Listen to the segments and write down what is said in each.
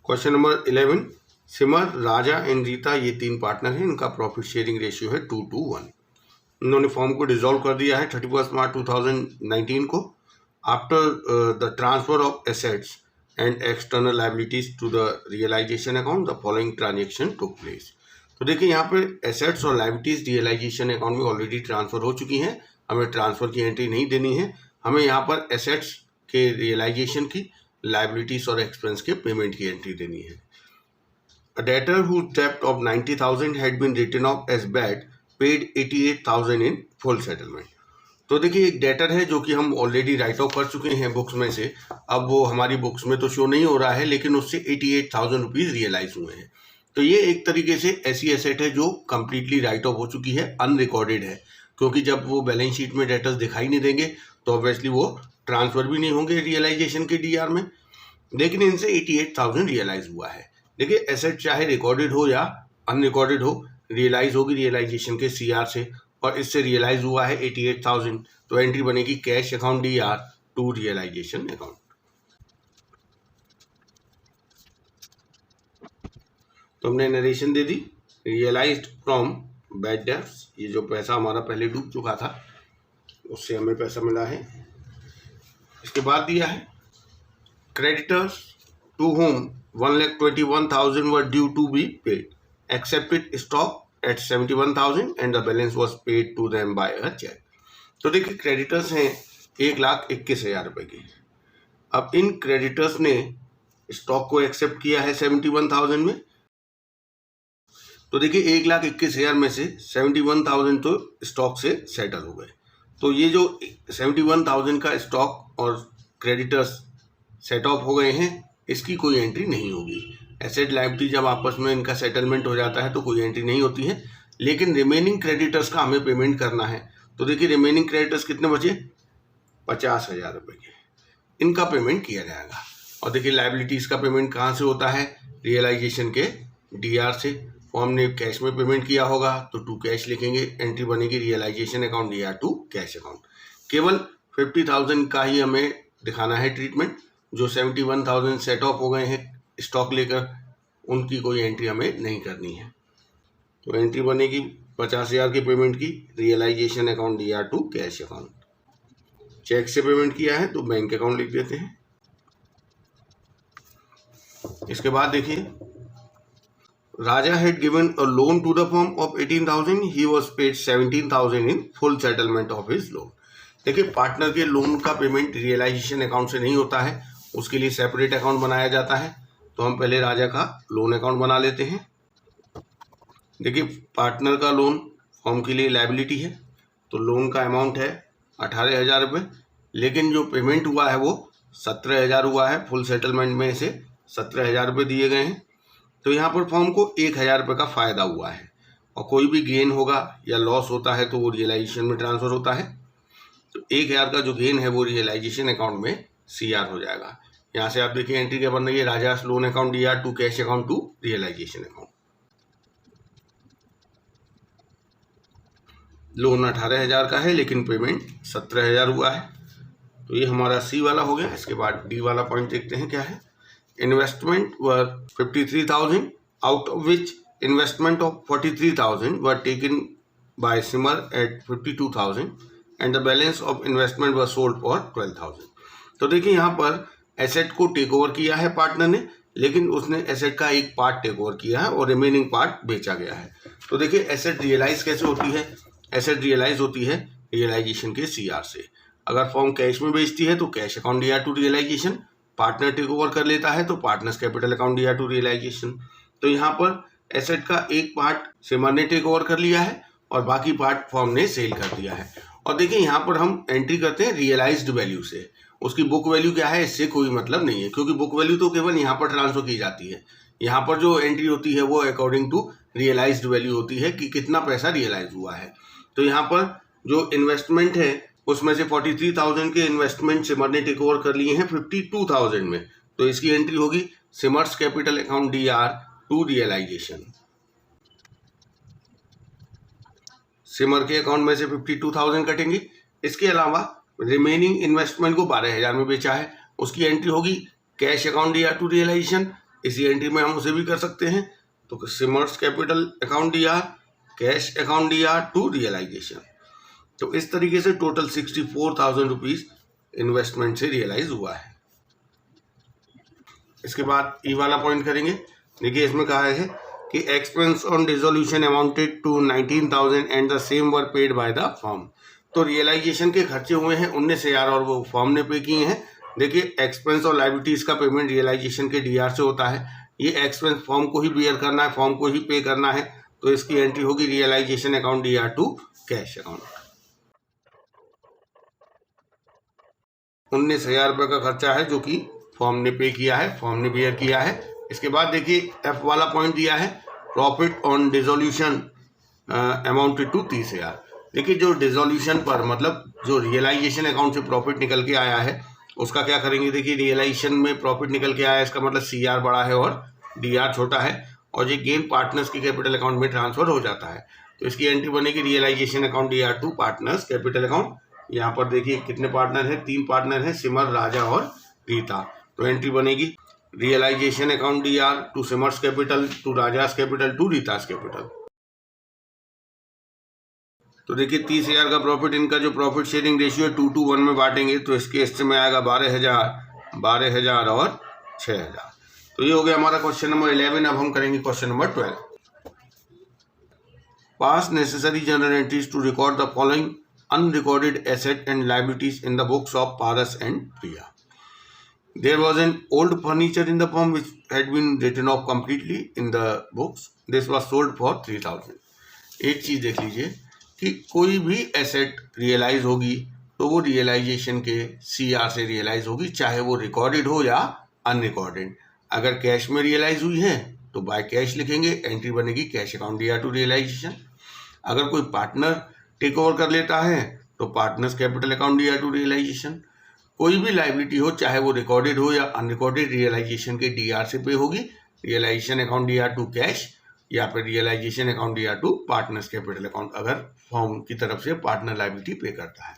Question number 11, Simar, Raja and Rita ये 3 partner हैं, इनका प्रॉफिट शेयरिंग रेशियो है 2:1। इन्होंने फॉर्म को डिसॉल्व कर दिया है 31 मार्च 2019 को after the transfer of assets and external liabilities to the realisation account the following transaction took place. तो देखिए यहाँ पे एसेट्स और लायबिलिटीज रियलाइजेशन अकाउंट में ऑलरेडी ट्रांसफर हो चुकी हैं, हमें ट्रांसफर की एंट्री नहीं देनी है। हमें यहाँ पर एसेट्स के रियलाइजेशन की, लायबिलिटीज और एक्सपेंस के पेमेंट की एंट्री देनी है। A debtor whose debt of 90,000 had been written off as bad paid 88,000 in full settlement। तो देखिए एक डेटर है जो कि हम ऑलरेडी राइट ऑफ कर चुके हैं बुक्स में से, अब वो हमारी बुक्स में तो शो नहीं हो रहा है लेकिन उससे 88,000 रुपीज़ रियलाइज हुए हैं। तो ये एक तरीके से ऐसी एसेट है जो कम्प्लीटली राइट ऑफ हो चुकी है, अनरिकॉर्डेड है, क्योंकि जब वो बैलेंस शीट में डेटर्स दिखाई नहीं देंगे तो ऑब्वियसली वो ट्रांसफर भी नहीं होंगे रियलाइजेशन के डीआर में। लेकिन इनसे 88,000 रियलाइज हुआ है। देखिए एसेट चाहे रिकॉर्डेड हो या अनरिकॉर्डेड हो, रियलाइज होगी रियलाइजेशन के सीआर से, और इससे रियलाइज हुआ है 88,000, तो एंट्री बनेगी cash account DR to realisation account. तो हमने नरेशन दे दी, रियलाइज्ड फ्रॉम बैड डेब्ट्स, ये जो पैसा हमारा पहले डूब चुका था उससे हमें पैसा मिला है। इसके बाद दिया है creditors to whom 1,21,000 were due to be paid, accepted stock at 71,000 and the balance was paid to them by a check। तो देखिए क्रेडिटर्स हैं 1,21,000 रुपए के। अब इन क्रेडिटर्स ने स्टॉक को एक्सेप्ट किया है 71,000 में। तो देखिए 1,21,000 में से 71,000 तो स्टॉक से सेटल हो गए। तो ये जो 71,000 का स्टॉक और क्रेडिटर्स सेट ऑफ हो गए हैं, इसकी कोई एंट्री नहीं होगी। एसेट लायबिलिटी जब आपस में इनका सेटलमेंट हो जाता है तो कोई एंट्री नहीं होती है, लेकिन रिमेनिंग क्रेडिटर्स का हमें पेमेंट करना है। तो देखिए रिमेनिंग क्रेडिटर्स कितने बचे, 50,000 रुपये के, इनका पेमेंट किया जाएगा। और देखिए लायबिलिटीज़ का पेमेंट कहाँ से होता है, रियलाइजेशन के डीआर से। वो हमने कैश में पेमेंट किया होगा तो टू कैश लिखेंगे, एंट्री बनेगी realisation account DR to cash account. केवल 50,000 का ही हमें दिखाना है ट्रीटमेंट, जो 71,000 सेट ऑफ हो गए हैं स्टॉक लेकर, उनकी कोई एंट्री हमें नहीं करनी है। तो एंट्री बनेगी 50,000 की पेमेंट की, realisation account DR to cash account. Cheque से पेमेंट किया है तो बैंक अकाउंट लिख देते हैं। इसके बाद देखिए Raja had given a loan to the firm of 18,000, he was paid 17,000 in full settlement of his loan. देखिए पार्टनर के लोन का पेमेंट रियलाइजेशन अकाउंट से नहीं होता है, उसके लिए सेपरेट अकाउंट बनाया जाता है। तो हम पहले राजा का लोन अकाउंट बना लेते हैं। देखिए पार्टनर का लोन फर्म के लिए लायबिलिटी है, तो लोन का अमाउंट है 18,000 रुपये, लेकिन जो पेमेंट हुआ है वो 17,000 हुआ है। फुल सेटलमेंट में से 17,000 रुपये दिए गए हैं। तो यहाँ पर फर्म को 1,000 रुपये का फ़ायदा हुआ है, और कोई भी गेन होगा या लॉस होता है तो वो रियलाइजेशन में ट्रांसफ़र होता है। तो 1,000 का जो गेन है वो रियलाइजेशन अकाउंट में सीआर हो जाएगा। यहाँ से आप देखिए एंट्री क्या बन रही है, Raja's loan account DR to cash account to realisation account. Loan 18,000 का है लेकिन पेमेंट 17,000 हुआ है, तो ये हमारा सी वाला हो गया। इसके बाद डी वाला पॉइंट देखते हैं क्या है। Investment were 53,000, out of which investment of 43,000 were taken by Simar at 52,000 and the balance of investment were sold for 12,000। तो देखिए यहाँ पर एसेट को टेक ओवर किया है पार्टनर ने, लेकिन उसने एसेट का एक पार्ट टेक ओवर किया है और रिमेनिंग पार्ट बेचा गया है। तो देखिए एसेट रियलाइज कैसे होती है, एसेट रियलाइज होती है रियलाइजेशन के सीआर से। अगर फर्म कैश में बेचती है तो cash account DR to realisation, partner take over कर लेता है तो partners capital account DR to realisation. तो यहाँ पर एसेट का एक पार्ट सिमर ने टेक ओवर कर लिया है और बाकी पार्ट फर्म ने सेल कर दिया है। और देखिए यहाँ पर हम एंट्री करते हैं रियलाइज्ड वैल्यू से, उसकी बुक वैल्यू क्या है इससे कोई मतलब नहीं है, क्योंकि बुक वैल्यू तो केवल यहाँ पर ट्रांसफर की जाती है। यहाँ पर जो एंट्री होती है वो अकॉर्डिंग टू रियलाइज्ड वैल्यू होती है कि कितना पैसा रियलाइज हुआ है। तो यहाँ पर जो इन्वेस्टमेंट है उसमें से 43,000 के इन्वेस्टमेंट सिमर ने टेक ओवर कर लिए हैं 52,000 में, तो इसकी एंट्री होगी Simar's capital account DR to realisation. Simar के अकाउंट में से 52,000 कटेंगे। इसके अलावा रिमेनिंग इन्वेस्टमेंट को 12,000 में बेचा है, उसकी एंट्री होगी cash account DR to realisation. इसी एंट्री में हम उसे भी कर सकते हैं। तो Simar's capital account DR, cash account DR to realisation. तो इस तरीके से टोटल 64,000 रुपीज इन्वेस्टमेंट से रियलाइज हुआ है। इसके बाद ई वाला पॉइंट करेंगे। देखिए इसमें कहा है कि expense on dissolution amounted to 19,000 and the same were paid by the firm. तो रियलाइजेशन के खर्चे हुए हैं 19,000 और वो फर्म ने पे किए हैं। देखिए एक्सपेंस और लायबिलिटीज का पेमेंट रियलाइजेशन के DR से होता है। ये एक्सपेंस फर्म को ही बियर करना है, फर्म को ही पे करना है। तो इसकी एंट्री होगी realisation account DR to cash account. 19,000 रुपये का खर्चा है जो कि फर्म ने पे किया है, फर्म ने बियर किया है। इसके बाद देखिए F वाला पॉइंट दिया है, profit on dissolution amounted to 30,000। देखिए जो डिसोल्यूशन पर मतलब जो रियलाइजेशन अकाउंट से प्रॉफिट निकल के आया है उसका क्या करेंगे। देखिए रियलाइजेशन में प्रॉफिट निकल के आया है, इसका मतलब CR बड़ा है और DR छोटा है, और ये गेन पार्टनर्स के कैपिटल अकाउंट में ट्रांसफर हो जाता है। तो इसकी एंट्री बनेगी realisation account DR to partners capital account. यहाँ पर देखिए कितने पार्टनर हैं, 3 पार्टनर हैं, सिमर, राजा और रीता। तो एंट्री बनेगी realisation account DR to Simar's capital to Raja's capital to Rita's capital. तो देखिए 30,000 का प्रॉफिट, इनका जो प्रॉफिट शेयरिंग रेशियो है 2:1 में बांटेंगे। तो इसके हिस्से में आएगा 12,000 और 6,000। तो ये हो गया हमारा क्वेश्चन नंबर 11। अब हम करेंगे question number 12। Pass necessary journal entries to record the following unrecorded asset and liabilities in the books of Paras and Priya. There was an old furniture in the firm which had been written off completely in the books. This was sold for 3,000. एक चीज देख लीजिए कि कोई भी asset realise होगी तो वो रियलाइजेशन के CR से रियलाइज होगी, चाहे वो रिकॉर्डेड हो या अनरिकॉर्डेड। अगर कैश में रियलाइज हुई है तो बाय कैश लिखेंगे, एंट्री बनेगी cash account DR to realisation. अगर कोई पार्टनर टेक ओवर कर लेता है तो partners capital account DR to realisation. कोई भी लायबिलिटी हो, चाहे वो रिकॉर्डेड हो या अनरिकॉर्डेड, रियलाइजेशन के DR से पे होगी, realisation account DR to cash या फिर realisation account DR to partners capital account, अगर फर्म की तरफ से पार्टनर लायबिलिटी पे करता है।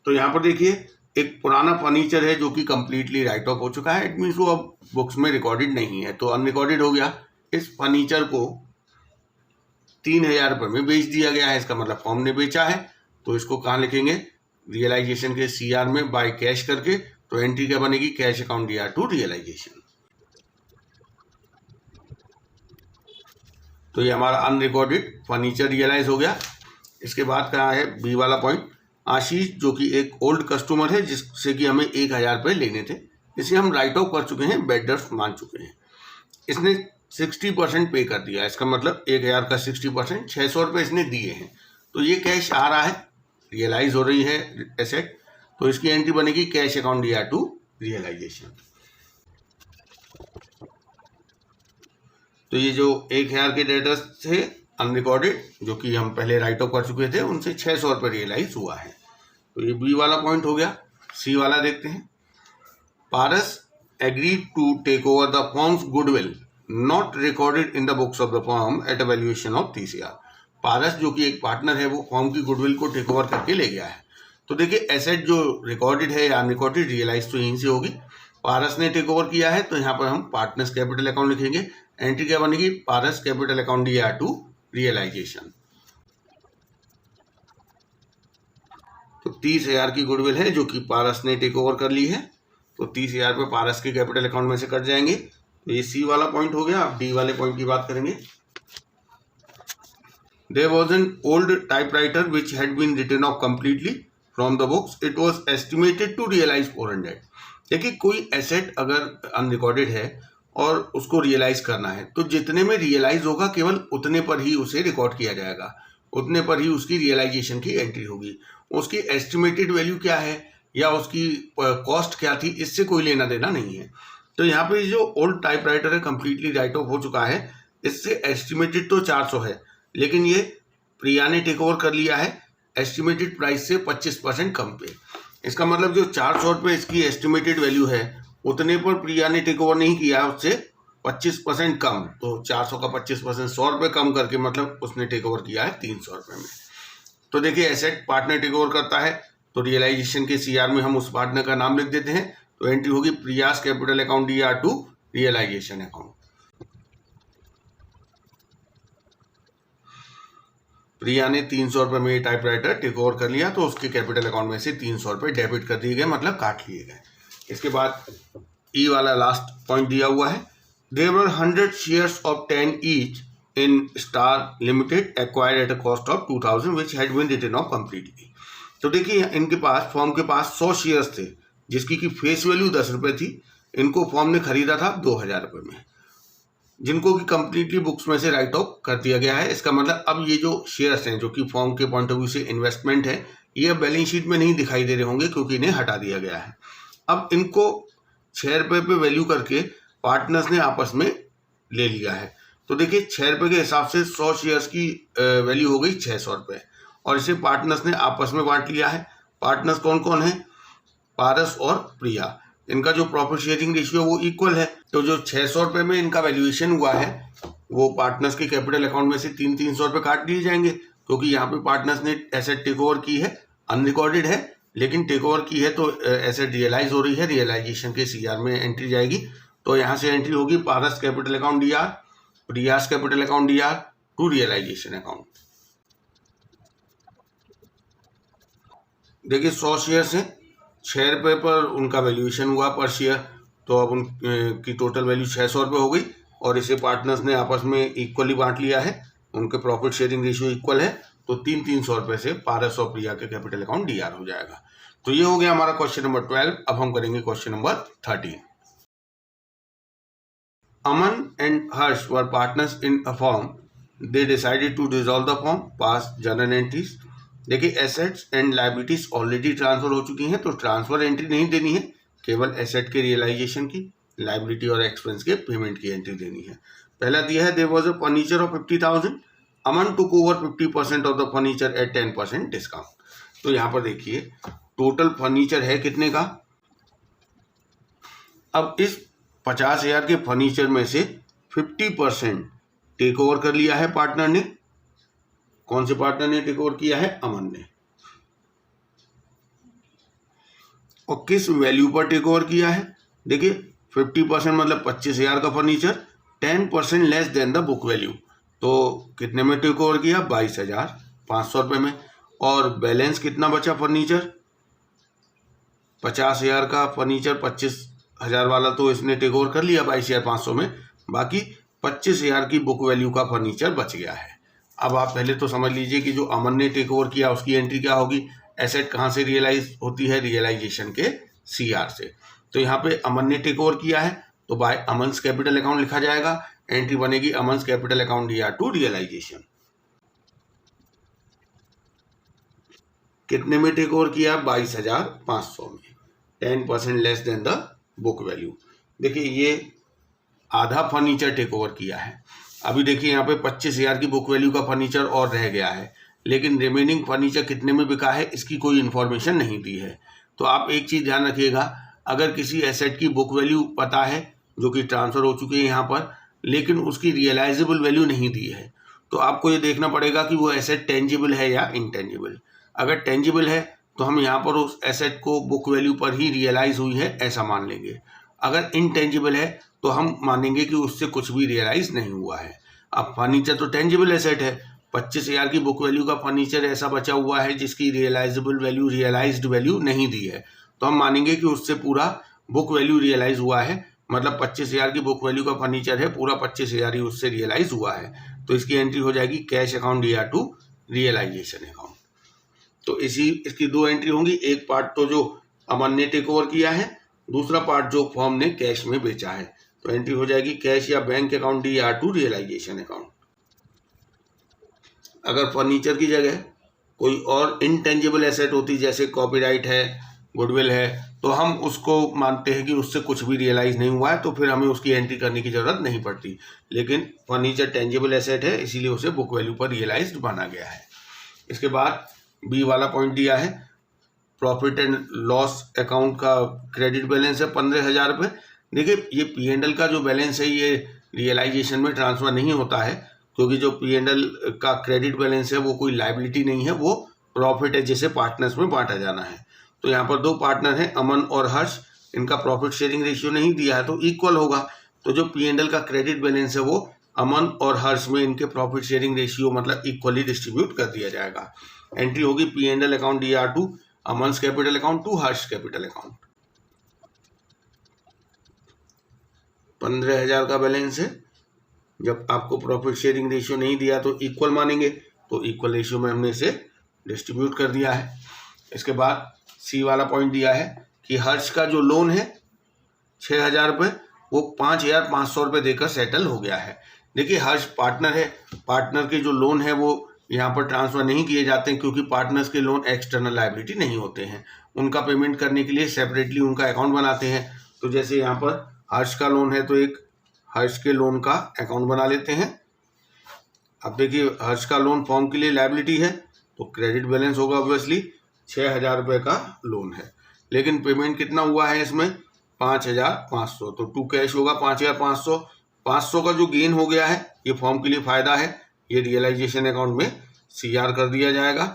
तो यहाँ पर देखिए एक पुराना फर्नीचर है जो कि कंप्लीटली राइट ऑफ हो चुका है, इट मीन्स वो अब बुक्स में रिकॉर्डेड नहीं है, तो अनरिकॉर्डेड हो गया। इस फर्नीचर को 3,000 रुपये में बेच दिया गया है, इसका मतलब फर्म ने बेचा है। तो इसको कहाँ लिखेंगे, रियलाइजेशन के CR में बाय कैश करके। तो एंट्री क्या बनेगी, cash account DR to realisation. तो ये हमारा अनरिकॉर्डेड फर्नीचर रियलाइज हो गया। इसके बाद कहा है B वाला पॉइंट, आशीष जो कि एक ओल्ड कस्टमर है जिससे कि हमें 1,000 रुपये लेने थे, इसे हम राइट ऑफ कर चुके हैं, बेड डेब्ट मान चुके हैं। इसने 60% पे कर दिया, इसका मतलब 1,000 का 60% 600 रुपये इसने दिए हैं। तो ये कैश आ रहा है, रियलाइज हो रही है एसेट। तो इसकी एंट्री बनेगी cash account DR to realisation. तो ये जो 1,000 के डेटर्स थे अनरिकॉर्डेड जो कि हम पहले राइट ऑफ कर चुके थे, उनसे 600 रुपये रियलाइज हुआ है। तो ये B वाला पॉइंट हो गया। C वाला देखते हैं, Paras agreed to take over the firm's goodwill not recorded in the books of the firm at a valuation of 30,000। Paras जो कि एक पार्टनर है वो फर्म की गुडविल को टेक ओवर करके ले गया है। तो देखिए एसेट जो रिकॉर्डेड है या अनरिकॉर्डेड, रियलाइज तो यहीं से होगी। पारस ने टेक ओवर किया है तो यहाँ पर हम पार्टनर्स कैपिटल अकाउंट लिखेंगे, एंट्री क्या बनेगी, Paras capital account DR to realisation. तो 30,000 की गुडविल है जो कि पारस ने टेक ओवर कर ली है, तो 30,000 पे पारस के कैपिटल अकाउंट में से कट जाएंगे। तो ये C वाला पॉइंट हो गया। अब D वाले पॉइंट की बात करेंगे। There was an old typewriter which had been written off completely from the books. It was estimated to realize 400. देखिए कोई एसेट अगर अनरिकॉर्डेड है और उसको रियलाइज करना है तो जितने में रियलाइज होगा केवल उतने पर ही उसे रिकॉर्ड किया जाएगा, उतने पर ही उसकी रियलाइजेशन की एंट्री होगी। उसकी एस्टिमेटेड वैल्यू क्या है या उसकी कॉस्ट क्या थी, इससे कोई लेना देना नहीं है। तो यहाँ पे जो ओल्ड टाइपराइटर है कंप्लीटली राइट ऑफ हो चुका है, इससे एस्टिमेटेड तो 400 है, लेकिन ये प्रिया ने टेक ओवर कर लिया है एस्टिमेटेड प्राइस से 25% कम पे। इसका मतलब जो 400 रुपये इसकी एस्टिमेटेड वैल्यू है उतने पर प्रिया ने टेक ओवर नहीं किया, उससे 25% कम। तो 400 का 25% 100 रुपये कम करके मतलब उसने टेक ओवर किया है 300 रुपये में। तो देखिए एसेट पार्टनर टेक ओवर करता है तो रियलाइजेशन के CR में हम उस पार्टनर का नाम लिख देते हैं। तो एंट्री होगी Priya's capital account DR to realisation account. Priya ने 300 रुपये में ये टाइपराइटर टेक ओवर कर लिया, तो उसके कैपिटल अकाउंट में से 300 रुपये डेबिट कर दिए गए, मतलब काट लिए गए। इसके बाद ई वाला लास्ट पॉइंट दिया हुआ है, there were 100 shares of 10 each in star limited acquired at a cost of 2000 which had been written off completely. तो देखिए इनके पास, फॉर्म के पास 100 शेयर्स थे जिसकी की फेस वैल्यू 10 रुपये थी। इनको फॉर्म ने खरीदा था 2000 रुपये में, जिनको कि कंप्लीटली बुक्स में से राइट ऑफ कर दिया गया है। इसका मतलब अब ये जो शेयर्स हैं जो कि फॉर्म के पॉइंट ऑफ व्यू से इन्वेस्टमेंट है, ये बैलेंस शीट में नहीं दिखाई दे रहे होंगे क्योंकि इन्हें हटा दिया गया है। अब इनको 6 रुपये पे वैल्यू करके पार्टनर्स ने आपस में ले लिया है। तो देखिए 6 रुपये के हिसाब से 100 शेयर्स की वैल्यू हो गई 600 रुपये, और इसे पार्टनर्स ने आपस में बांट लिया है। पार्टनर्स कौन कौन है? पारस और प्रिया। इनका जो प्रॉफिट शेयरिंग रेशियो वो इक्वल है। तो जो 600 रुपये में इनका वैल्यूएशन हुआ है वो पार्टनर्स के कैपिटल अकाउंट में से 300 रुपये काट दिए जाएंगे, क्योंकि यहाँ पे पार्टनर्स ने एसेट टेक ओवर की है, अनरिकॉर्डेड है, लेकिन टेक ओवर की है तो एसेट रियलाइज हो रही है, रियलाइजेशन के सीआर में एंट्री जाएगी। तो यहाँ से एंट्री होगी Paras capital account DR, Priya's capital account DR to realisation account. देखिए 100 शेयर्स हैं, 6 रुपये पर उनका वैल्यूएशन हुआ पर शेयर, तो अब उनकी टोटल वैल्यू 600 रुपये हो गई, और इसे पार्टनर्स ने आपस में इक्वली बांट लिया है। उनके प्रॉफिट शेयरिंग रेशियो इक्वल है, तो 300 रुपये से पारस और प्रिया के कैपिटल अकाउंट डीआर हो जाएगा। तो ये हो गया हमारा क्वेश्चन नंबर 12। अब हम करेंगे question number 13। Aman and Harsh were partners in a form, they decided to dissolve the form, pass journal entries. देखिए assets and liabilities already transfer हो चुकी हैं, तो ट्रांसफर एंट्री नहीं देनी है, केवल एसेट के रियलाइजेशन की, लायबिलिटी और एक्सपेंस के पेमेंट की एंट्री देनी है। पहला दिया है, there was a furniture of 50,000, Aman took over 50% of the furniture at 10% discount. तो यहाँ पर देखिए टोटल फर्नीचर है कितने का। अब इस 50,000 के फर्नीचर में से 50% टेक ओवर कर लिया है पार्टनर ने। कौन से पार्टनर ने टेक ओवर किया है? अमन ने। और किस वैल्यू पर टेक ओवर किया है? देखिए 50% मतलब 25,000 का furniture, 10% less than the book value, तो कितने में टेक ओवर किया? 22,500 रुपये में। और बैलेंस कितना बचा फर्नीचर? 50,000 का फर्नीचर 25,000 वाला तो इसने टेक ओवर कर लिया 22,500 में, बाकी 25,000 की बुक वैल्यू का फर्नीचर बच गया है। अब आप पहले तो समझ लीजिए कि जो अमन ने टेक ओवर किया उसकी एंट्री क्या होगी। एसेट कहाँ से रियलाइज होती है? रियलाइजेशन के सीआर से। तो यहाँ पे अमन ने टेक ओवर किया है तो बाय अमन्स कैपिटल अकाउंट लिखा जाएगा, एंट्री बनेगी Aman's capital account DR to realisation. कितने में टेक ओवर किया? 22,500 में, 10% less than the book value. देखिए ये आधा फर्नीचर टेक ओवर किया है। अभी देखिए यहाँ पे 25,000 की बुक वैल्यू का फर्नीचर और रह गया है, लेकिन रिमेनिंग फर्नीचर कितने में बिका है इसकी कोई इन्फॉर्मेशन नहीं दी है। तो आप एक चीज़ ध्यान रखिएगा, अगर किसी एसेट की बुक वैल्यू पता है जो कि ट्रांसफ़र हो चुकी है यहाँ पर, लेकिन उसकी रियलाइजेबल वैल्यू नहीं दी है, तो आपको ये देखना पड़ेगा कि वो एसेट टेंजिबल है या इंटेंजिबल। अगर टेंजिबल है तो हम यहाँ पर उस एसेट को बुक वैल्यू पर ही रियलाइज़ हुई है ऐसा मान लेंगे। अगर इनटेंजिबल है तो हम मानेंगे कि उससे कुछ भी रियलाइज नहीं हुआ है। अब फर्नीचर तो टेंजिबल एसेट है, 25,000 की बुक वैल्यू का फर्नीचर ऐसा बचा हुआ है जिसकी रियलाइजेबल वैल्यू, रियलाइज्ड वैल्यू नहीं दी है, तो हम मानेंगे कि उससे पूरा बुक वैल्यू रियलाइज हुआ है। मतलब 25,000 की बुक वैल्यू का फर्नीचर है, पूरा 25,000 ही उससे रियलाइज हुआ है, तो इसकी एंट्री हो जाएगी cash account DR to realisation account. तो इसकी दो एंट्री होंगी, एक पार्ट तो जो अमन ने टेक ओवर किया है, दूसरा पार्ट जो फर्म ने कैश में बेचा है। तो एंट्री हो जाएगी कैश या bank account DR to realisation account. अगर फर्नीचर की जगह कोई और इनटेंजिबल एसेट होती, जैसे कॉपीराइट है, गुडविल है, तो हम उसको मानते हैं कि उससे कुछ भी रियलाइज नहीं हुआ है, तो फिर हमें उसकी एंट्री करने की ज़रूरत नहीं पड़ती। लेकिन फर्नीचर टेंजिबल एसेट है, इसीलिए उसे बुक वैल्यू पर रियलाइज्ड माना गया है। इसके बाद बी वाला पॉइंट दिया है, प्रॉफिट एंड लॉस अकाउंट का क्रेडिट बैलेंस है 15,000 रुपये। देखिए ये P&L का जो बैलेंस है ये रियलाइजेशन में ट्रांसफ़र नहीं होता है, क्योंकि जो P&L का क्रेडिट बैलेंस है वो कोई लाइबिलिटी नहीं है, वो प्रॉफिट है जिसे पार्टनर्स में बांटा जाना है। तो यहाँ पर दो पार्टनर हैं, अमन और हर्ष, इनका प्रॉफिट शेयरिंग रेशियो नहीं दिया है तो इक्वल होगा, तो जो P&L का क्रेडिट बैलेंस है वो अमन और हर्ष में इनके प्रॉफिट शेयरिंग रेशियो मतलब इक्वली डिस्ट्रीब्यूट कर दिया जाएगा। एंट्री होगी P&L account DR to Aman's capital account to Harsh capital account. 15,000 का बैलेंस है। जब आपको प्रॉफिट शेयरिंग रेशियो नहीं दिया तो इक्वल मानेंगे, तो इक्वल रेशियो में हमने इसे डिस्ट्रीब्यूट कर दिया है। इसके बाद सी वाला पॉइंट दिया है कि हर्ष का जो लोन है 6,000 रुपये वो 5,500 रुपये देकर सेटल हो गया है। देखिए हर्ष पार्टनर है, पार्टनर के जो लोन है वो यहाँ पर ट्रांसफ़र नहीं किए जाते हैं क्योंकि पार्टनर्स के लोन एक्सटर्नल लायबिलिटी नहीं होते हैं। उनका पेमेंट करने के लिए सेपरेटली उनका अकाउंट बनाते हैं। तो जैसे यहाँ पर हर्ष का लोन है तो एक हर्ष के लोन का अकाउंट बना लेते हैं। अब देखिए हर्ष का लोन फॉर्म के लिए लायबिलिटी है तो क्रेडिट बैलेंस होगा ऑब्वियसली 6,000 रुपये का लोन है, लेकिन पेमेंट कितना हुआ है इसमें 5,500, तो टू कैश होगा 5,500। 500 का जो गेन हो गया है ये फॉर्म के लिए फायदा है, ये रियलाइजेशन अकाउंट में CR कर दिया जाएगा।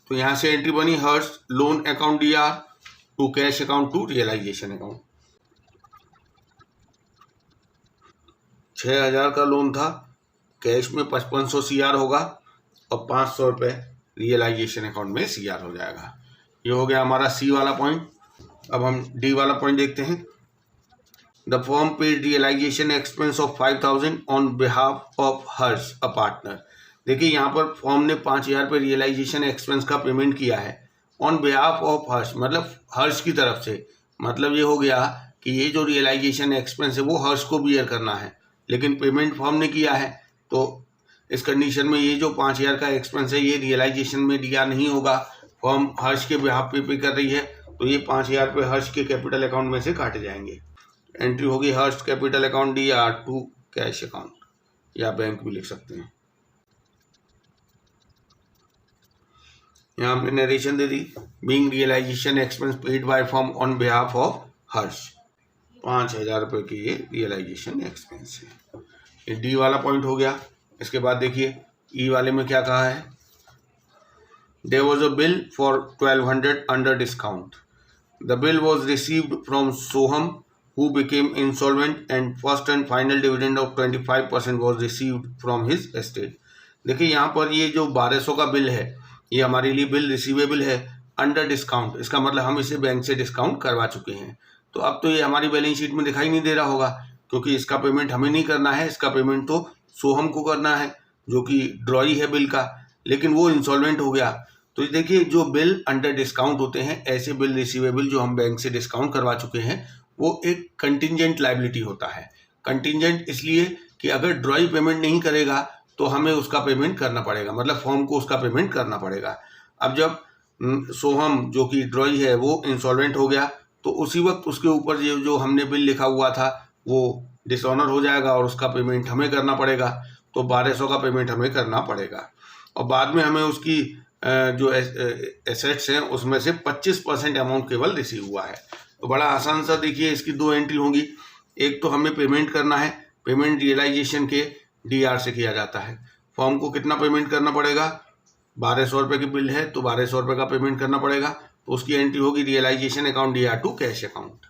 तो यहाँ से एंट्री बनी Harsh loan account DR to cash account to realisation account. 6,000 का लोन था, कैश में 5500 CR होगा और 500 रुपये रियलाइजेशन अकाउंट में CR हो जाएगा। ये हो गया हमारा C वाला पॉइंट। अब हम D वाला पॉइंट देखते हैं। The firm paid realisation expense of 5,000 on behalf of Harsh a partner. देखिए यहाँ पर फर्म ने 5,000 रुपये रियलाइजेशन एक्सपेंस का पेमेंट किया है ऑन बिहाफ ऑफ हर्ष, मतलब हर्ष की तरफ से। मतलब ये हो गया कि ये जो रियलाइजेशन एक्सपेंस है वो हर्ष को बियर करना है, लेकिन पेमेंट फर्म ने किया है। तो इस कंडीशन में ये जो 5,000 का एक्सपेंस है ये रियलाइजेशन में DR नहीं होगा, फर्म हर्ष के बिहाफ पे कर रही है, तो ये 5,000 रुपये हर्ष के कैपिटल अकाउंट में से काटे जाएंगे। एंट्री होगी Harsh capital account DR to cash account, या बैंक भी लिख सकते हैं। यहाँ हमने नरेशन दे दी, being realisation expense paid by firm on behalf of Harsh. 5,000 रुपये की ये रियलाइजेशन एक्सपेंस है। ये D वाला पॉइंट हो गया। इसके बाद देखिए E वाले में क्या कहा है। There was a bill for 1,200 under discount. The bill was received from Soham who became insolvent and first and final dividend of 25% was received from his estate। देखिए यहाँ पर ये जो 1,200 का बिल है ये हमारे लिए बिल रिसीवेबल है अंडर डिस्काउंट। इसका मतलब हम इसे बैंक से डिस्काउंट करवा चुके हैं। तो अब तो ये हमारी बैलेंस शीट में दिखाई नहीं दे रहा होगा क्योंकि इसका पेमेंट हमें नहीं करना है, इसका पेमेंट तो सोहम को करना है जो कि ड्रॉई है बिल का, लेकिन वो इंसॉल्वेंट हो गया। तो देखिए जो बिल अंडर डिस्काउंट होते हैं, ऐसे बिल रिसीवेबल जो हम बैंक से डिस्काउंट करवा चुके हैं वो एक कंटिंजेंट लायबिलिटी होता है। कंटिंजेंट इसलिए कि अगर ड्रॉई पेमेंट नहीं करेगा तो हमें उसका पेमेंट करना पड़ेगा, मतलब फर्म को उसका पेमेंट करना पड़ेगा। अब जब सोहम जो कि ड्रॉई है वो इंसॉल्वेंट हो गया तो उसी वक्त उसके ऊपर ये जो हमने बिल लिखा हुआ था वो डिसऑनर हो जाएगा और उसका पेमेंट हमें करना पड़ेगा। तो 1,200 का पेमेंट हमें करना पड़ेगा और बाद में हमें उसकी जो एसेट्स हैं उसमें से 25% अमाउंट केवल रिसीव हुआ है। तो बड़ा आसान सा देखिए इसकी 2 एंट्री होंगी। एक तो हमें पेमेंट करना है, पेमेंट रियलाइजेशन के DR से किया जाता है। फर्म को कितना पेमेंट करना पड़ेगा, 1,200 रुपये की बिल है तो 1,200 रुपये का पेमेंट करना पड़ेगा। तो उसकी एंट्री होगी realisation account DR to cash account.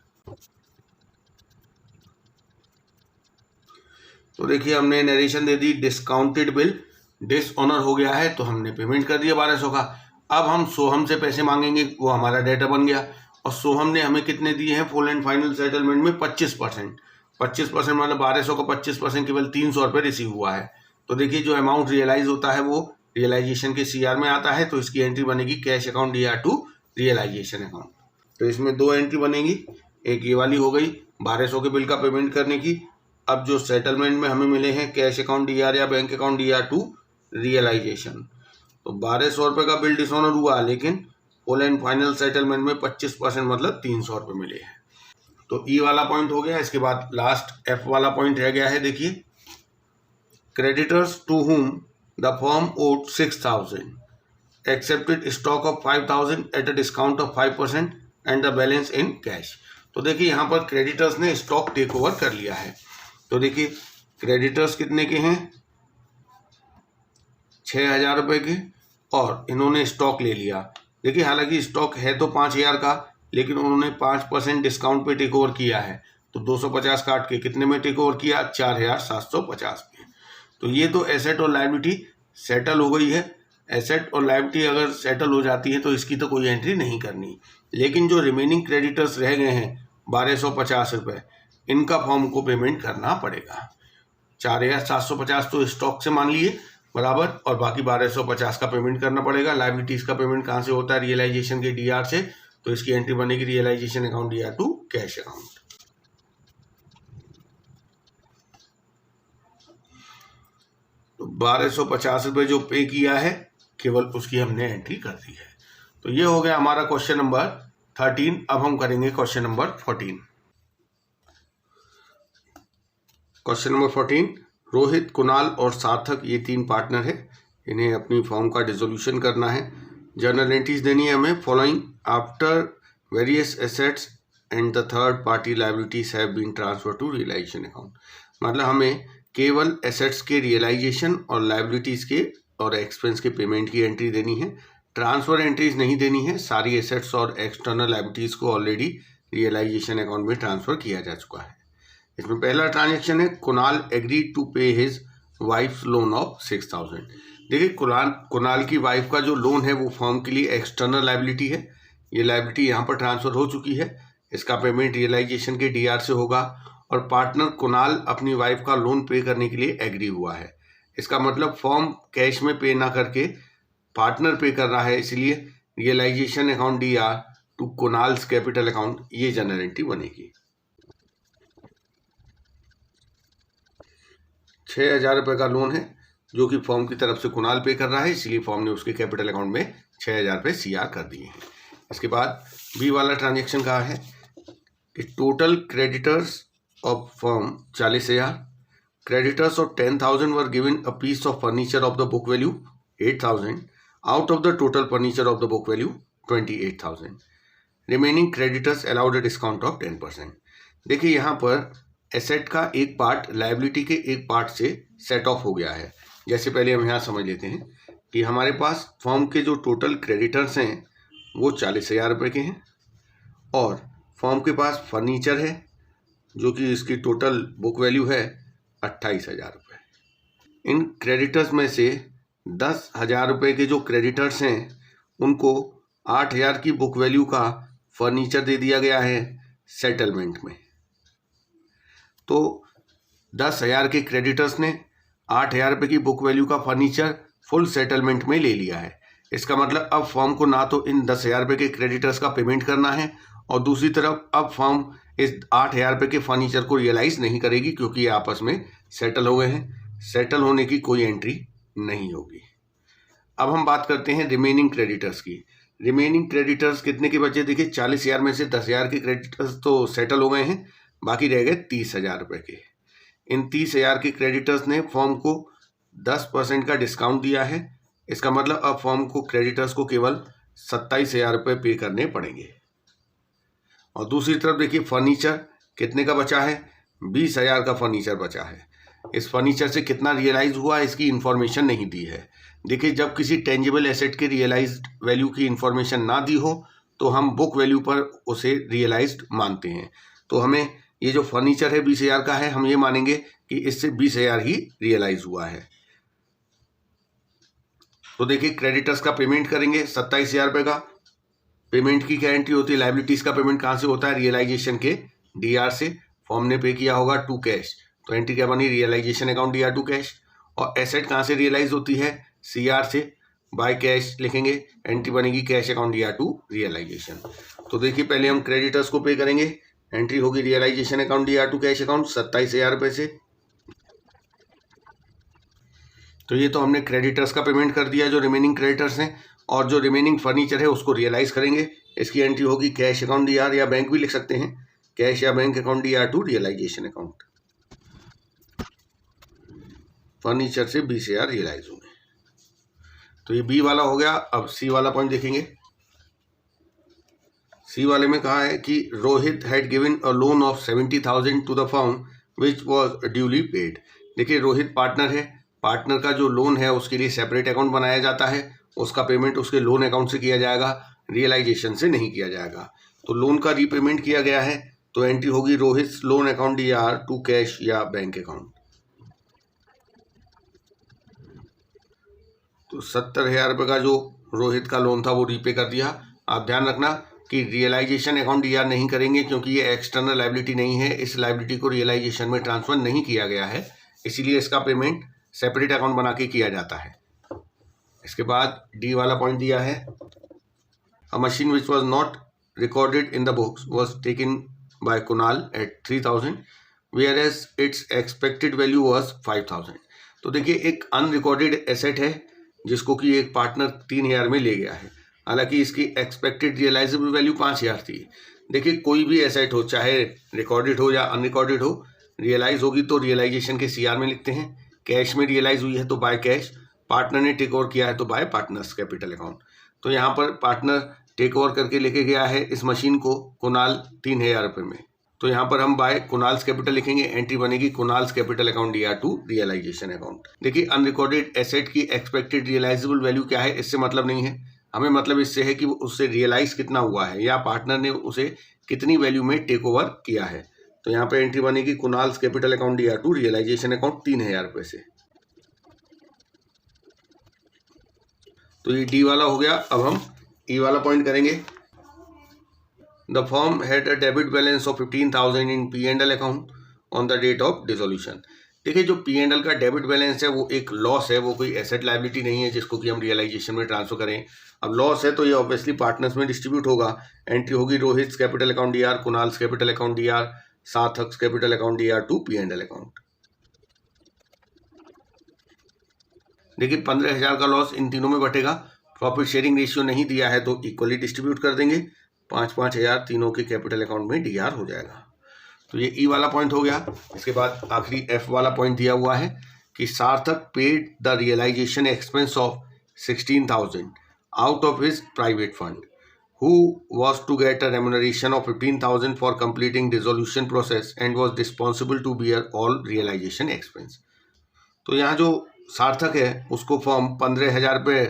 तो देखिए हमने नरेशन दे दी, डिस्काउंटेड बिल डिसऑनर हो गया है तो हमने पेमेंट कर दिया 1,200 का। अब हम सोहम से पैसे मांगेंगे, वो हमारा डेटा बन गया और सोहम ने हमें कितने दिए हैं फुल एंड फाइनल सेटलमेंट में 25%। 25% मतलब 1,200 का 25% केवल 300 रुपये रिसीव हुआ है। तो देखिए जो अमाउंट रियलाइज होता है वो रियलाइजेशन के CR में आता है, तो इसकी एंट्री बनेगी cash account DR to realisation account. तो इसमें 2 एंट्री बनेगी, एक ये वाली हो गई 1,200 के बिल का पेमेंट करने की। अब जो सेटलमेंट में हमें मिले हैं कैश अकाउंट DR या bank account DR to realisation, तो 1,200 रुपये का बिल डिसऑनर हुआ लेकिन फुल एंड फाइनल सेटलमेंट में 25% मतलब 300 रुपये मिले हैं। तो E वाला पॉइंट हो गया। इसके बाद लास्ट F वाला पॉइंट रह गया है। देखिए creditors to whom the firm owed 6,000 accepted stock of 5,000 at a discount of 5% and the balance in cash. तो देखिए यहाँ पर क्रेडिटर्स ने स्टॉक टेक ओवर कर लिया है। तो देखिए क्रेडिटर्स कितने के हैं, 6,000 रुपये के, और इन्होंने स्टॉक ले लिया। देखिए हालांकि स्टॉक है तो 5,000 का, लेकिन उन्होंने 5% डिस्काउंट पे टेक ओवर किया है। तो 250 काट के कितने में टेक ओवर किया, 4750 में। तो ये तो एसेट और लायबिलिटी सेटल हो गई है। एसेट और लायबिलिटी अगर सेटल हो जाती है तो इसकी तो कोई एंट्री नहीं करनी। लेकिन जो रिमेनिंग क्रेडिटर्स रह गए हैं 1250 रुपये, इनका फॉर्म को पेमेंट करना पड़ेगा। 4750 तो स्टॉक से मान लिए बराबर, और बाकी 1250 का पेमेंट करना पड़ेगा। लायबिलिटीज का पेमेंट कहाँ से होता है, रियलाइजेशन के डीआर से। तो इसकी एंट्री बनेगी realisation account DR to cash account. तो 1250 रुपये जो पे किया है केवल उसकी हमने एंट्री कर दी है। तो ये हो गया हमारा क्वेश्चन नंबर 13। अब हम करेंगे question number 14। Question number 14, Rohit, Kunal और सार्थक ये 3 पार्टनर है। इन्हें अपनी फॉर्म का डिसोल्यूशन करना है। जर्नल एंट्रीज देनी है हमें। Following after various assets and the third party liabilities have been transfer to realisation account. मतलब हमें केवल एसेट्स के रियलाइजेशन और लायबिलिटीज के और एक्सपेंस के पेमेंट की एंट्री देनी है। ट्रांसफर एंट्रीज नहीं देनी है। सारी एसेट्स और एक्सटर्नल लायबिलिटीज को ऑलरेडी रियलाइजेशन अकाउंट में ट्रांसफर किया जा चुका है। इसमें पहला ट्रांजेक्शन है, कुणाल एग्री टू पे हिज वाइफ्स लोन ऑफ 6000। देखिए कुणाल की वाइफ का जो लोन है वो फॉर्म के लिए एक्सटर्नल लायबिलिटी है। ये लायबिलिटी यहाँ पर ट्रांसफर हो चुकी है। इसका पेमेंट रियलाइजेशन के डीआर से होगा। और पार्टनर कुणाल अपनी वाइफ का लोन पे करने के लिए एग्री हुआ है। इसका मतलब फॉर्म कैश में पे ना करके पार्टनर पे कर रहा है, इसलिए realisation account DR to Kunal's capital account, ये जनरल एंट्री बनेगी। 6000 रुपये का लोन है जो कि फॉर्म की तरफ से कुणाल पे कर रहा है, इसलिए फॉर्म ने उसके कैपिटल अकाउंट में 6000 रुपये सीआर कर दिए हैं। इसके बाद बी वाला ट्रांजेक्शन कहा है कि total creditors of form 40,000, creditors of 10,000 were given a piece of furniture of the book value 8,000 out of the total furniture of the book value 28,000. Remaining creditors allowed a discount of 10%. देखिए यहाँ पर asset का एक part liability के एक part से set of हो गया है। जैसे पहले हम यहाँ समझ लेते हैं कि हमारे पास फॉर्म के जो टोटल क्रेडिटर्स हैं वो 40,000 रुपये के हैं, और फॉर्म के पास फर्नीचर है जो कि इसकी टोटल बुक वैल्यू है 28,000 रुपये। इन क्रेडिटर्स में से 10,000 रुपये के जो क्रेडिटर्स हैं उनको 8,000 की बुक वैल्यू का फर्नीचर दे दिया गया है सेटलमेंट में। तो 10,000 के क्रेडिटर्स ने 8,000 रुपये की बुक वैल्यू का फर्नीचर फुल सेटलमेंट में ले लिया है। इसका मतलब अब फॉर्म को ना तो इन 10,000 रुपये के क्रेडिटर्स का पेमेंट करना है, और दूसरी तरफ अब फॉर्म इस 8,000 रुपये के फर्नीचर को रियलाइज नहीं करेगी क्योंकि ये आपस में सेटल हो गए हैं। सेटल होने की कोई एंट्री नहीं होगी। अब हम बात करते हैं रिमेनिंग क्रेडिटर्स की। रिमेनिंग क्रेडिटर्स कितने के बचे, देखिए 40,000 में से 10,000 के क्रेडिटर्स तो सेटल हो गए हैं, बाकी रह गए 30,000 रुपये के। इन 30,000 के क्रेडिटर्स ने फॉर्म को 10% का डिस्काउंट दिया है। इसका मतलब अब फॉर्म को क्रेडिटर्स को केवल 27,000 रुपये पे करने पड़ेंगे। और दूसरी तरफ देखिए फर्नीचर कितने का बचा है, 20,000 का फर्नीचर बचा है। इस फर्नीचर से कितना रियलाइज हुआ इसकी इन्फॉर्मेशन नहीं दी है। देखिए जब किसी टेंजिबल एसेट के रियलाइज्ड वैल्यू की इन्फॉर्मेशन ना दी हो तो हम बुक वैल्यू पर उसे रियलाइज्ड मानते हैं। तो हमें ये जो फर्नीचर है 20,000 का है, हम ये मानेंगे कि इससे 20,000 ही रियलाइज हुआ है। तो देखिए क्रेडिटर्स का पेमेंट करेंगे 27,000 रुपये का। पेमेंट की क्या एंट्री होती है, लायबिलिटीज का पेमेंट कहाँ से होता है, रियलाइजेशन के डीआर से। फॉर्म ने पे किया होगा टू कैश, तो एंट्री क्या बनी, realisation account DR to cash. और एसेट कहाँ से रियलाइज होती है, सीआर से, बाय कैश लिखेंगे, एंट्री बनेगी cash account DR to realisation. तो देखिए पहले हम क्रेडिटर्स को पे करेंगे, एंट्री होगी realisation account DR to cash account 27,000 रुपये से। तो ये तो हमने क्रेडिटर्स का पेमेंट कर दिया जो रिमेनिंग क्रेडिटर्स हैं, और जो रिमेनिंग फर्नीचर है उसको रियलाइज करेंगे। इसकी एंट्री होगी कैश अकाउंट डीआर, या बैंक भी लिख सकते हैं, कैश या bank account DR to realisation account. Furniture से 20,000 रियलाइज होंगे। तो ये बी वाला हो गया। अब सी वाला पॉइंट देखेंगे। सी वाले में कहा है कि Rohit had given a loan of 70,000 to the firm which was duly paid. देखिए रोहित पार्टनर है, पार्टनर का जो लोन है उसके लिए सेपरेट अकाउंट बनाया जाता है, उसका पेमेंट उसके लोन अकाउंट से किया जाएगा, रियलाइजेशन से नहीं किया जाएगा। तो लोन का रीपेमेंट किया गया है तो एंट्री होगी Rohit loan account DR to cash या बैंक अकाउंट। तो 70,000 रुपये का जो रोहित का लोन था वो रीपे कर दिया। आप ध्यान रखना कि रियलाइजेशन अकाउंट डीआर नहीं करेंगे क्योंकि ये एक्सटर्नल लायबिलिटी नहीं है, इस लायबिलिटी को रियलाइजेशन में ट्रांसफर नहीं किया गया है, इसीलिए इसका पेमेंट सेपरेट अकाउंट बना के किया जाता है। इसके बाद डी वाला पॉइंट दिया है, a machine which was not recorded in the books was taken by Kunal at 3,000 whereas its expected value was 5,000। तो देखिए एक अनरिकॉर्डेड एसेट है जिसको कि एक पार्टनर 3,000 में ले गया है, हालांकि इसकी एक्सपेक्टेड रियलाइजेबल वैल्यू 5,000 थी। देखिए कोई भी एसेट हो, चाहे रिकॉर्डेड हो या अनरिकॉर्डेड हो, रियलाइज होगी तो रियलाइजेशन के सीआर में लिखते हैं। कैश में रियलाइज हुई है तो बाय कैश, पार्टनर ने टेक ओवर किया है तो बाय पार्टनर्स कैपिटल अकाउंट। तो यहाँ पर पार्टनर टेक ओवर करके लेके गया है इस मशीन को कुणाल 3,000 रुपये में, तो यहाँ पर हम बाय कुणाल्स कैपिटल लिखेंगे, एंट्री बनेगी Kunal's capital account DR to realisation account. देखिए अनरिकॉर्डेड एसेट की एक्सपेक्टेड रियलाइजेबल वैल्यू क्या है, इससे मतलब नहीं है, हमें मतलब इससे है कि उससे रियलाइज कितना हुआ है या पार्टनर ने उसे कितनी वैल्यू में टेक ओवर किया है। तो यहाँ पे एंट्री बनेगी Kunal's capital account DR to realisation account 3,000 रुपये से। तो ये डी वाला हो गया। अब हम ई वाला पॉइंट करेंगे। The firm had a debit balance of 15,000 in P&L account on the date of dissolution. देखिए जो P&L का डेबिट बैलेंस है वो एक लॉस है, वो कोई एसेट लायबिलिटी नहीं है जिसको कि हम रियलाइजेशन में ट्रांसफर करें। अब लॉस है तो ये ऑब्वियसली पार्टनर्स में डिस्ट्रीब्यूट होगा। एंट्री होगी Rohit capital account DR, Kunal's capital account DR, Sarthak capital account DR to P&L account. देखिए 15,000 का लॉस इन तीनों में बटेगा। प्रॉफिट शेयरिंग रेशियो नहीं दिया है तो इक्वली डिस्ट्रीब्यूट कर देंगे, 5,000 तीनों के कैपिटल अकाउंट में डीआर हो जाएगा। तो ये ई वाला पॉइंट हो गया। इसके बाद आखिरी एफ वाला पॉइंट दिया हुआ है कि Sarthak paid the realisation expense of 16,000 out of his private fund who was to get a remuneration of 15,000 for completing dissolution process and was responsible to bear all realization expense। तो यहाँ जो सार्थक है उसको फर्म 15,000 रुपये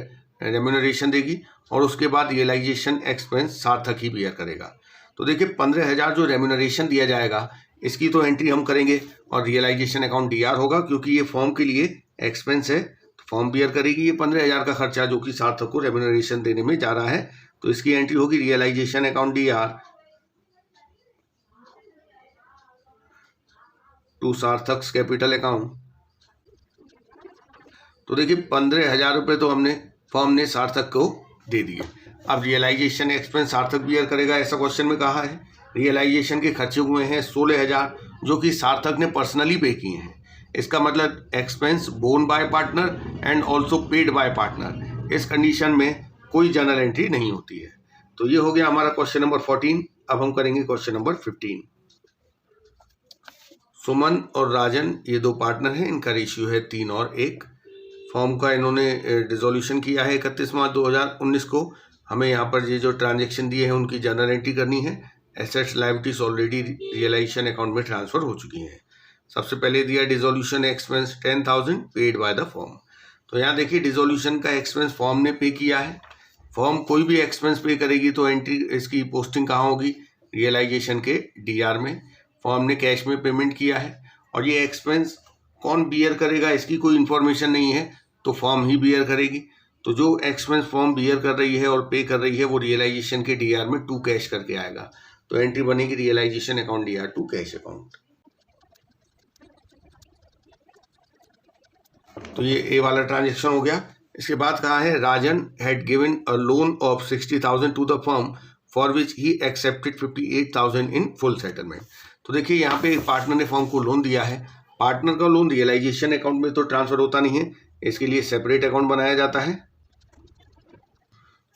रेम्यूनरेशन देगी और उसके बाद रियलाइजेशन एक्सपेंस सार्थक ही बियर करेगा। तो देखिए 15,000 जो रेम्यूनरेशन दिया जाएगा इसकी तो एंट्री हम करेंगे और रियलाइजेशन अकाउंट डीआर होगा क्योंकि ये फर्म के लिए एक्सपेंस है, तो फर्म बियर करेगी ये 15,000 का खर्चा जो कि सार्थक को रेम्यूनरेशन देने में जा रहा है। तो इसकी एंट्री होगी रियलाइजेशन अकाउंट डीआर टू सार्थक कैपिटल अकाउंट। तो देखिए 15,000 रुपये तो हमने फर्म ने सार्थक को दे दिए। अब रियलाइजेशन एक्सपेंस सार्थक बियर करेगा ऐसा क्वेश्चन में कहा है। रियलाइजेशन के खर्चे हुए हैं 16,000 जो कि सार्थक ने पर्सनली पे किए हैं। इसका मतलब expense borne by partner and also paid by partner. इस कंडीशन में कोई जर्नल एंट्री नहीं होती है। तो ये हो गया हमारा क्वेश्चन नंबर 14। अब हम करेंगे क्वेश्चन नंबर 15। सुमन और राजन ये दो पार्टनर हैं, इनका रेशियो है 3 और 1। फॉर्म का इन्होंने डिसोल्यूशन किया है 31 मार्च 2019 को। हमें यहाँ पर ये जो ट्रांजैक्शन दिए हैं उनकी जर्नल एंट्री करनी है। Assets liabilities already realisation account में ट्रांसफर हो चुकी हैं। सबसे पहले दिया dissolution expense 10,000 paid by the firm. तो यहाँ देखिए डिसोल्यूशन का एक्सपेंस फॉर्म ने पे किया है। फॉर्म कोई भी एक्सपेंस पे करेगी तो एंट्री इसकी पोस्टिंग कहाँ होगी, रियलाइजेशन के डीआर में। फॉर्म ने कैश में पेमेंट किया है और ये एक्सपेंस कौन बियर करेगा इसकी कोई इन्फॉर्मेशन नहीं है, तो फॉर्म ही बियर करेगी। तो जो एक्सपेंस फॉर्म बियर कर रही है और पे कर रही है वो रियलाइजेशन के डीआर में टू कैश करके आएगा। तो एंट्री बनेगी realisation account DR to cash account. तो ये ए वाला ट्रांजेक्शन हो गया। इसके बाद कहा है Rajan had given a loan of 60,000 to the firm for which he accepted 58,000 in full settlement. तो देखिए यहाँ पे एक पार्टनर ने फर्म को लोन दिया है। पार्टनर का लोन रियलाइजेशन अकाउंट में तो ट्रांसफर होता नहीं है, इसके लिए सेपरेट अकाउंट बनाया जाता है।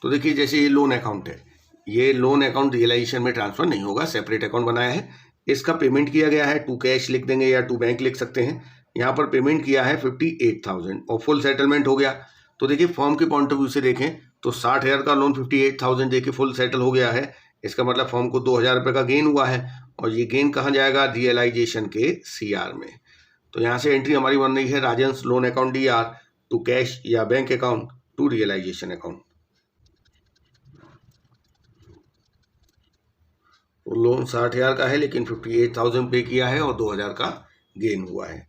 तो देखिए जैसे ये लोन अकाउंट है, ये लोन अकाउंट रियलाइजेशन में ट्रांसफर नहीं होगा, सेपरेट अकाउंट बनाया है। इसका पेमेंट किया गया है, टू कैश लिख देंगे या टू बैंक लिख सकते हैं। यहाँ पर पेमेंट किया है 58,000 और फुल सेटलमेंट हो गया। तो देखिए फर्म के पॉइंट ऑफ व्यू से देखें तो 60,000 का लोन 58,000 दे के फुल सेटल हो गया है। इसका मतलब फर्म को 2,000 रुपये का गेन हुआ है और ये गेन कहाँ जाएगा, रियलाइजेशन के सीआर में। तो यहाँ से एंट्री हमारी बन रही है Rajan loan account DR to cash या bank account to realisation account. Loan 60,000 का है लेकिन 58,000 पे किया है और 2,000 का गेन हुआ है।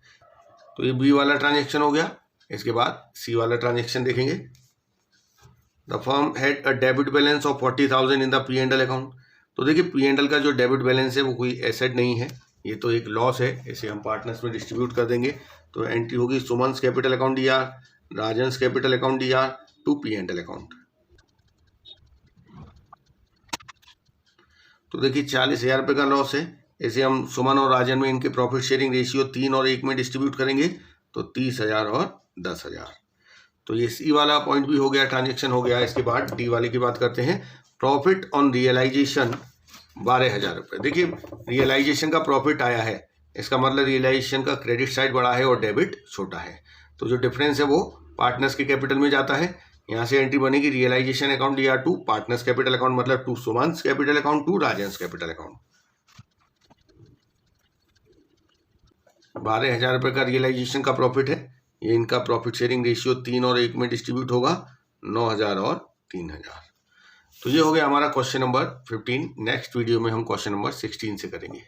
तो ये बी वाला ट्रांजेक्शन हो गया। इसके बाद सी वाला ट्रांजेक्शन देखेंगे। The firm had a debit balance of 40,000 in the P&L account. तो देखिए P&L का जो डेबिट बैलेंस है वो कोई एसेट नहीं है, ये तो एक लॉस है, इसे हम पार्टनर्स में डिस्ट्रीब्यूट कर देंगे। तो एंट्री होगी Suman's capital account DR, Rajan's capital account DR to P&L account. तो देखिए 40,000 रुपये का लॉस है, इसे हम सुमन और राजन में इनके प्रॉफिट शेयरिंग रेशियो 3 और 1 में डिस्ट्रीब्यूट करेंगे तो 30,000 और 10,000। तो ये सी वाला पॉइंट भी हो गया, ट्रांजेक्शन हो गया। इसके बाद डी वाले की बात करते हैं। प्रॉफिट ऑन रियलाइजेशन 12,000 रुपये। देखिए रियलाइजेशन का प्रॉफिट आया है, इसका मतलब रियलाइजेशन का क्रेडिट साइड बड़ा है और डेबिट छोटा है, तो जो डिफरेंस है वो पार्टनर्स के कैपिटल में जाता है। यहाँ से एंट्री बनेगी realisation account DR to partners capital account, मतलब to Suman's capital account to Rajan's capital account. 12,000 रुपये का रियलाइजेशन का प्रॉफिट है, ये इनका प्रॉफिट शेयरिंग रेशियो 3 और 1 में डिस्ट्रीब्यूट होगा 9,000 और 3,000। तो ये हो गया हमारा क्वेश्चन नंबर 15। नेक्स्ट वीडियो में हम क्वेश्चन नंबर 16 से करेंगे।